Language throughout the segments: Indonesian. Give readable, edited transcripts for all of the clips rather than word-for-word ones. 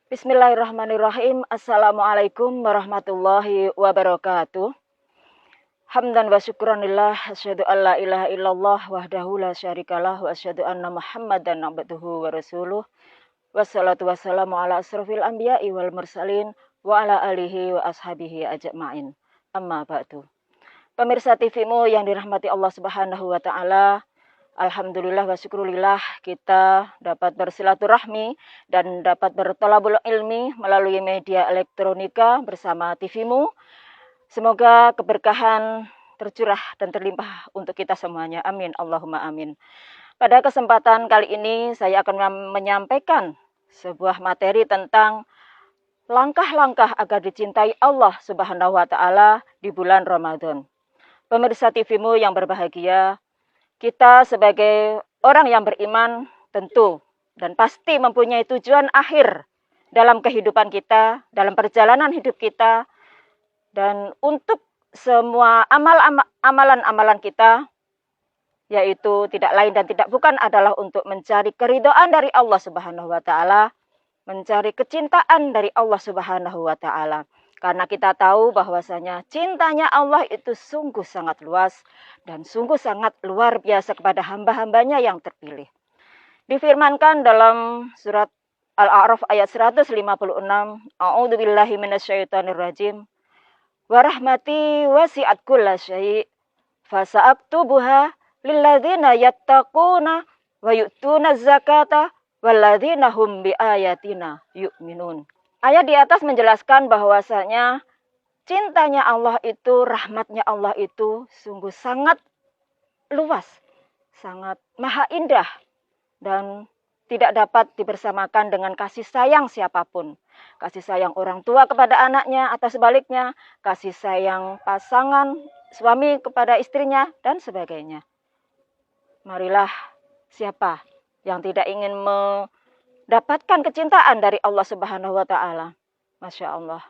Bismillahirrahmanirrahim. Assalamualaikum warahmatullahi wabarakatuh. Hamdan wa syukranillah, asyhadu an la ilaha illallah wahdahu la syarikalah wa asyhadu anna Muhammadan abduhu wa rasuluh. Wassalatu wassalamu ala asrofil anbiya'i wal mursalin wa ala alihi wa ashabihi ajma'in. Amma ba'du. Pemirsa TV-mu yang dirahmati Allah Subhanahu wa taala, alhamdulillah wa syukurillah kita dapat bersilaturahmi dan dapat bertolabul ilmi melalui media elektronika bersama TV-mu. Semoga keberkahan tercurah dan terlimpah untuk kita semuanya. Amin. Allahumma amin. Pada kesempatan kali ini saya akan menyampaikan sebuah materi tentang langkah-langkah agar dicintai Allah Subhanahu wa taala di bulan Ramadan. Pemirsa TV-mu yang berbahagia, kita sebagai orang yang beriman tentu dan pasti mempunyai tujuan akhir dalam kehidupan kita, dalam perjalanan hidup kita, dan untuk semua amalan-amalan kita, yaitu tidak lain dan tidak bukan adalah untuk mencari keridhaan dari Allah Subhanahu wa taala, mencari kecintaan dari Allah Subhanahu wa taala. Karena kita tahu bahwasanya cintanya Allah itu sungguh sangat luas dan sungguh sangat luar biasa kepada hamba-hambanya yang terpilih. Difirmankan dalam surat Al-A'raf ayat 156, A'udzubillahi minasyaitonirrajim. Wa rahmati wasi'at kulla syai' fasa'aktubuha lilladzina yattaquna wa yu'tuna zakata walladzina hum biayatina yu'minun. Ayat di atas menjelaskan bahwasanya cintanya Allah itu, rahmatnya Allah itu sungguh sangat luas, sangat maha indah, dan tidak dapat dibersamakan dengan kasih sayang siapapun. Kasih sayang orang tua kepada anaknya atau sebaliknya, kasih sayang pasangan suami kepada istrinya dan sebagainya. Marilah siapa yang tidak ingin mendapatkan kecintaan dari Allah Subhanahu wa taala. Masya Allah.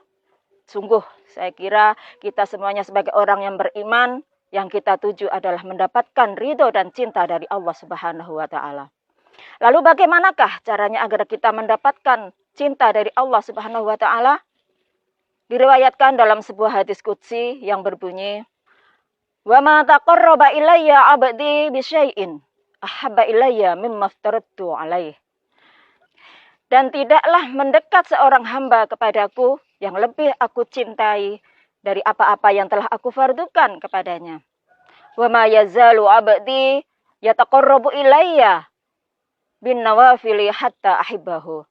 Sungguh saya kira kita semuanya sebagai orang yang beriman, yang kita tuju adalah mendapatkan ridho dan cinta dari Allah Subhanahu wa taala. Lalu bagaimanakah caranya agar kita mendapatkan cinta dari Allah Subhanahu wa taala? Diriwayatkan dalam sebuah hadis qudsi yang berbunyi, "Wa ma taqarraba ilayya 'abdi bi syai'in ahabba ilayya mimma aftaratu 'alaihi." Dan tidaklah mendekat seorang hamba kepadaku yang lebih aku cintai dari apa-apa yang telah aku fardukan kepadanya. Wa ma yazalu 'abdi yataqarrabu ilayya bin nawafili hatta ahibbahu.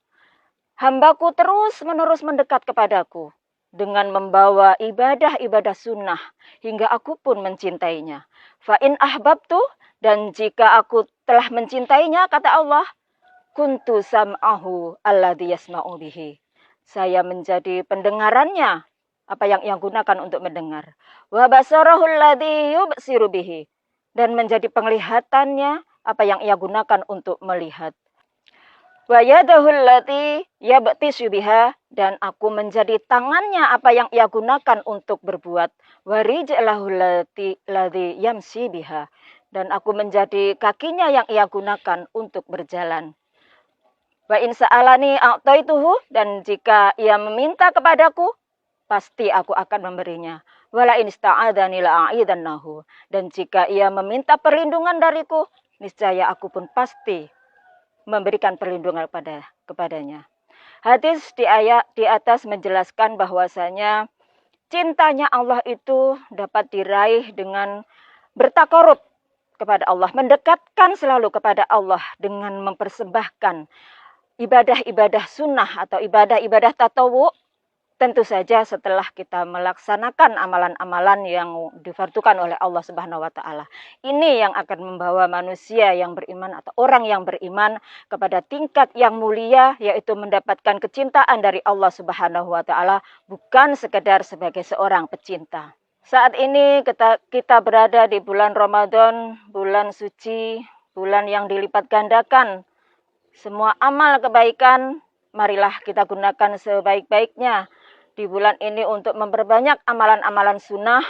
Hambaku terus-menerus mendekat kepadaku dengan membawa ibadah-ibadah sunnah hingga aku pun mencintainya. Fa in ahbabtu, dan jika aku telah mencintainya, kata Allah, kuntu sam'ahu alladhi yasma'u bihi. Saya menjadi pendengarannya, apa yang ia gunakan untuk mendengar. Wa basarahu alladhi yubsiru bihi, dan menjadi penglihatannya, apa yang ia gunakan untuk melihat. Wa yadahu allati yabtishu biha, dan aku menjadi tangannya, apa yang ia gunakan untuk berbuat. Wa rijlahu allati yamshi biha, dan aku menjadi kakinya yang ia gunakan untuk berjalan. Wa in sa'alani a'taituhu, dan jika ia meminta kepadaku, pasti aku akan memberinya. Wala in ista'adzani la'aidannahu, dan jika ia meminta perlindungan dariku, niscaya aku pun pasti memberikan perlindungan kepadanya. Hadis di ayat di atas menjelaskan bahwasanya cintanya Allah itu dapat diraih dengan bertakarub kepada Allah, mendekatkan selalu kepada Allah dengan mempersembahkan ibadah-ibadah sunnah atau ibadah-ibadah tatawu, tentu saja setelah kita melaksanakan amalan-amalan yang difardukan oleh Allah Subhanahu wa taala. Ini yang akan membawa manusia yang beriman atau orang yang beriman kepada tingkat yang mulia, yaitu mendapatkan kecintaan dari Allah Subhanahu wa taala, bukan sekedar sebagai seorang pecinta. Saat ini kita berada di bulan Ramadan, bulan suci, bulan yang dilipat gandakan semua amal kebaikan. Marilah kita gunakan sebaik-baiknya di bulan ini untuk memperbanyak amalan-amalan sunnah.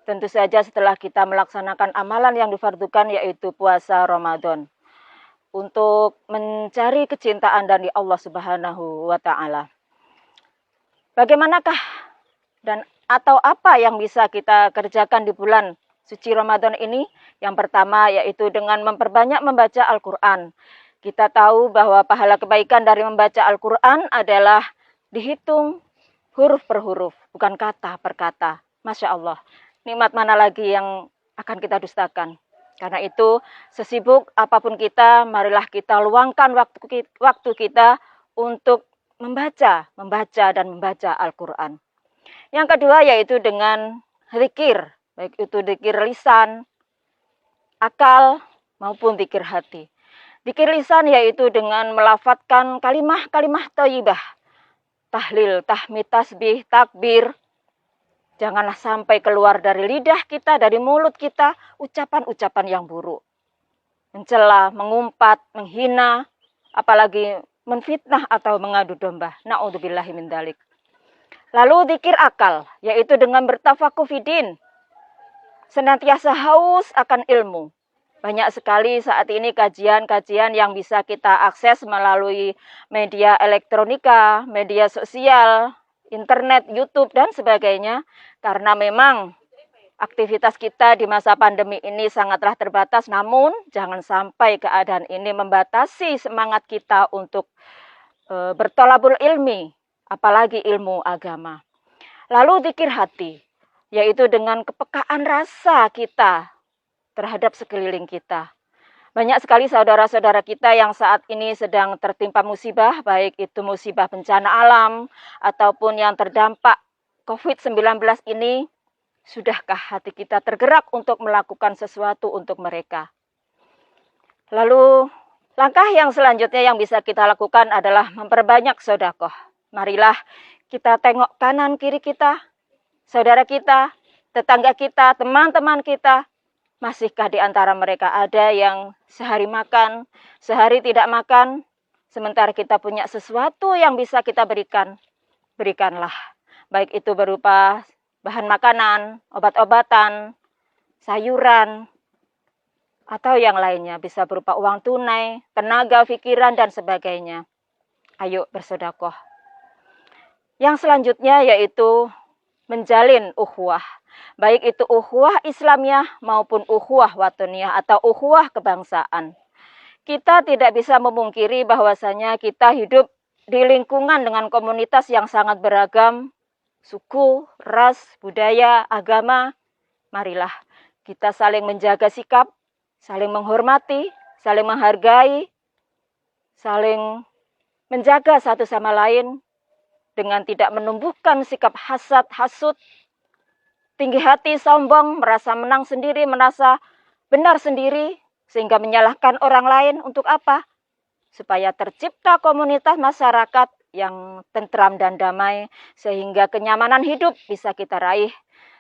Tentu saja setelah kita melaksanakan amalan yang difardukan, yaitu puasa Ramadan. untuk mencari kecintaan dari Allah Subhanahu wa Ta'ala. Bagaimanakah dan atau apa yang bisa kita kerjakan di bulan suci Ramadan ini? Yang pertama yaitu dengan memperbanyak membaca Al-Quran. Kita tahu bahwa pahala kebaikan dari membaca Al-Quran adalah dihitung huruf per huruf, bukan kata per kata. Masya Allah, nikmat mana lagi yang akan kita dustakan. Karena itu, sesibuk apapun kita, marilah kita luangkan waktu kita untuk membaca dan membaca Al-Quran. Yang kedua yaitu dengan zikir, baik itu zikir lisan, akal, maupun zikir hati. Zikir lisan yaitu dengan melafadzkan kalimah-kalimah thayyibah, tahlil, tahmid, tasbih, takbir. Janganlah sampai keluar dari lidah kita, dari mulut kita, ucapan-ucapan yang buruk. Mencela, mengumpat, menghina, apalagi menfitnah atau mengadu domba. Na'udzubillahi min dzalik. Lalu zikir akal, yaitu dengan bertafakuh fidin. Senantiasa haus akan ilmu. Banyak sekali saat ini kajian-kajian yang bisa kita akses melalui media elektronika, media sosial, internet, YouTube, dan sebagainya. Karena memang aktivitas kita di masa pandemi ini sangatlah terbatas. Namun jangan sampai keadaan ini membatasi semangat kita untuk bertolabul ilmi, apalagi ilmu agama. Lalu zikir hati, yaitu dengan kepekaan rasa kita terhadap sekeliling kita. Banyak sekali saudara-saudara kita yang saat ini sedang tertimpa musibah, baik itu musibah bencana alam ataupun yang terdampak COVID-19 ini. Sudahkah hati kita tergerak untuk melakukan sesuatu untuk mereka? Lalu langkah yang selanjutnya yang bisa kita lakukan adalah memperbanyak sedekah. Marilah kita tengok kanan kiri kita, saudara kita, tetangga kita, teman-teman kita. Masihkah di antara mereka ada yang sehari makan, sehari tidak makan, sementara kita punya sesuatu yang bisa kita berikan? Berikanlah. Baik itu berupa bahan makanan, obat-obatan, sayuran, atau yang lainnya. Bisa berupa uang tunai, tenaga, pikiran, dan sebagainya. Ayo bersedekah. Yang selanjutnya yaitu menjalin ukhuwah. Baik itu ukhuwah Islamiyah maupun ukhuwah watoniyah atau ukhuwah kebangsaan. Kita tidak bisa memungkiri bahwasanya kita hidup di lingkungan dengan komunitas yang sangat beragam, suku, ras, budaya, agama. Marilah kita saling menjaga sikap, saling menghormati, saling menghargai, saling menjaga satu sama lain dengan tidak menumbuhkan sikap hasad, hasud, tinggi hati, sombong, merasa menang sendiri, merasa benar sendiri, sehingga menyalahkan orang lain. Untuk apa? Supaya tercipta komunitas masyarakat yang tentram dan damai, sehingga kenyamanan hidup bisa kita raih,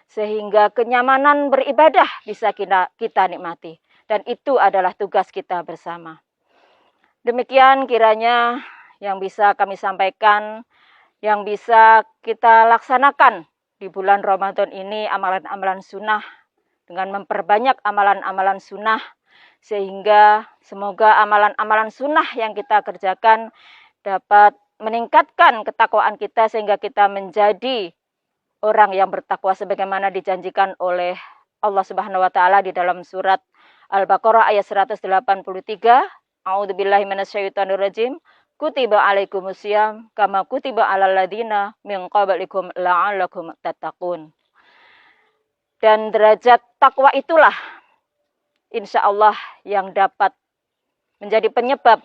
sehingga kenyamanan beribadah bisa kita nikmati. Dan itu adalah tugas kita bersama. Demikian kiranya yang bisa kami sampaikan, yang bisa kita laksanakan di bulan Ramadan ini, amalan-amalan sunnah, dengan memperbanyak amalan-amalan sunnah, sehingga semoga amalan-amalan sunnah yang kita kerjakan dapat meningkatkan ketakwaan kita, sehingga kita menjadi orang yang bertakwa sebagaimana dijanjikan oleh Allah Subhanahu wa Ta'ala di dalam surat Al-Baqarah ayat 183. A'udzubillahi minasyaitonirrajim. Kutiba alaikumusiyam kama kutiba alal ladina min qablikum la'allakum tattaqun. Dan derajat takwa itulah insya Allah yang dapat menjadi penyebab